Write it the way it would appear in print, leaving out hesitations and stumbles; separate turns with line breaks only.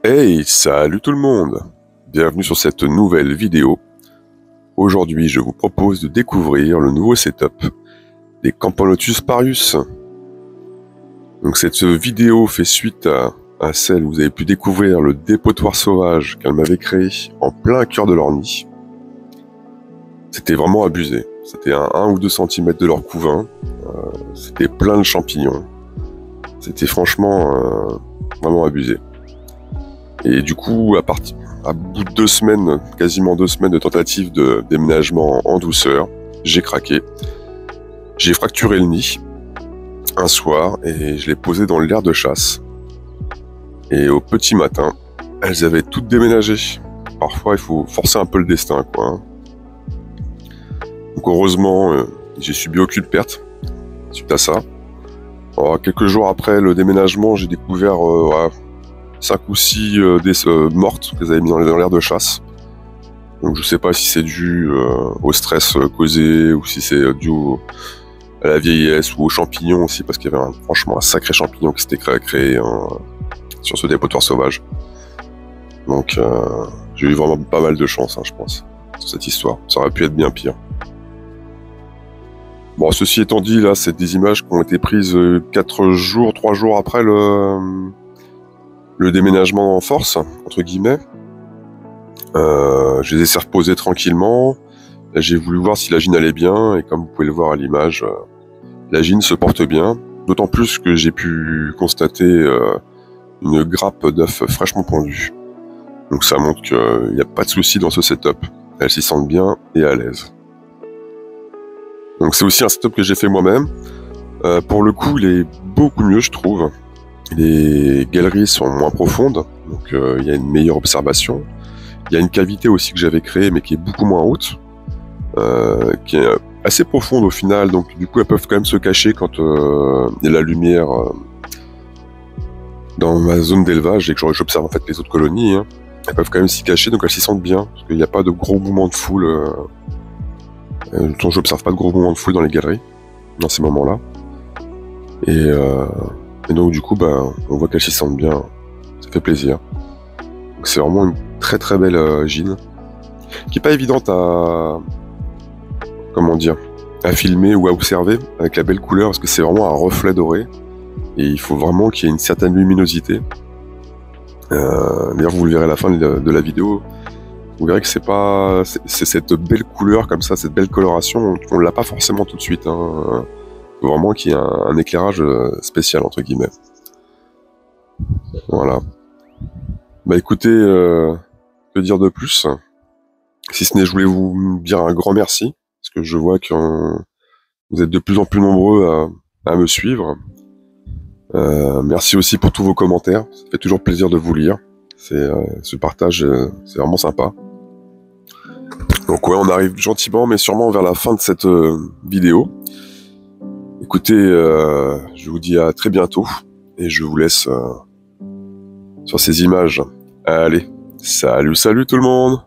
Hey, salut tout le monde! Bienvenue sur cette nouvelle vidéo. Aujourd'hui, je vous propose de découvrir le nouveau setup des Camponotus parius. Donc cette vidéo fait suite à celle où vous avez pu découvrir le dépotoir sauvage qu'elle m'avait créé en plein cœur de leur nid. C'était vraiment abusé. C'était à 1 ou 2 cm de leur couvain. C'était plein de champignons. C'était franchement vraiment abusé. Et du coup, à bout de 2 semaines, quasiment 2 semaines de tentative de déménagement en douceur, j'ai craqué. J'ai fracturé le nid un soir et je l'ai posé dans l'aire de chasse. Et au petit matin, elles avaient toutes déménagé. Parfois, il faut forcer un peu le destin, quoi. Donc heureusement, j'ai subi aucune perte suite à ça. Alors, quelques jours après le déménagement, j'ai découvert 5 ou 6 mortes qu'elles avaient mis dans l'aire de chasse. Donc je sais pas si c'est dû au stress causé ou si c'est dû à la vieillesse ou aux champignons aussi, parce qu'il y avait franchement un sacré champignon qui s'était créé sur ce dépotoir sauvage. Donc j'ai eu vraiment pas mal de chance, je pense, sur cette histoire. Ça aurait pu être bien pire. Bon, ceci étant dit, là, c'est des images qui ont été prises 3 jours après le déménagement en force, entre guillemets. Je les ai reposés tranquillement. Là, j'ai voulu voir si la gine allait bien, et comme vous pouvez le voir à l'image, la gine se porte bien. D'autant plus que j'ai pu constater une grappe d'œufs fraîchement pondus. Donc ça montre qu'il n'y a pas de souci dans ce setup. Elles s'y sentent bien et à l'aise. Donc c'est aussi un setup que j'ai fait moi-même. Pour le coup, il est beaucoup mieux, je trouve. Les galeries sont moins profondes, donc il y a une meilleure observation. Il y a une cavité aussi que j'avais créée, mais qui est beaucoup moins haute, qui est assez profonde au final, donc du coup elles peuvent quand même se cacher quand il y a la lumière dans ma zone d'élevage et que j'observe en fait les autres colonies. Elles peuvent quand même s'y cacher, donc elles s'y sentent bien, parce qu'il n'y a pas de gros mouvements de foule. J'observe pas de gros mouvements de foule dans les galeries, dans ces moments-là. Et donc du coup, on voit qu'elles s'y sentent bien, ça fait plaisir. C'est vraiment une très très belle gine, qui est pas évidente à filmer ou à observer avec la belle couleur, parce que c'est vraiment un reflet doré, et il faut vraiment qu'il y ait une certaine luminosité. D'ailleurs, vous le verrez à la fin de la vidéo, vous verrez que c'est cette belle couleur comme ça, cette belle coloration, on l'a pas forcément tout de suite. Il faut vraiment qu'il y ait un éclairage spécial, entre guillemets. Voilà. Écoutez, que dire de plus? Si ce n'est, je voulais vous dire un grand merci, parce que je vois que vous êtes de plus en plus nombreux à me suivre. Merci aussi pour tous vos commentaires, ça fait toujours plaisir de vous lire. Ce partage, c'est vraiment sympa. Donc ouais, on arrive gentiment mais sûrement vers la fin de cette vidéo. Écoutez, je vous dis à très bientôt, et je vous laisse sur ces images. Allez, salut tout le monde!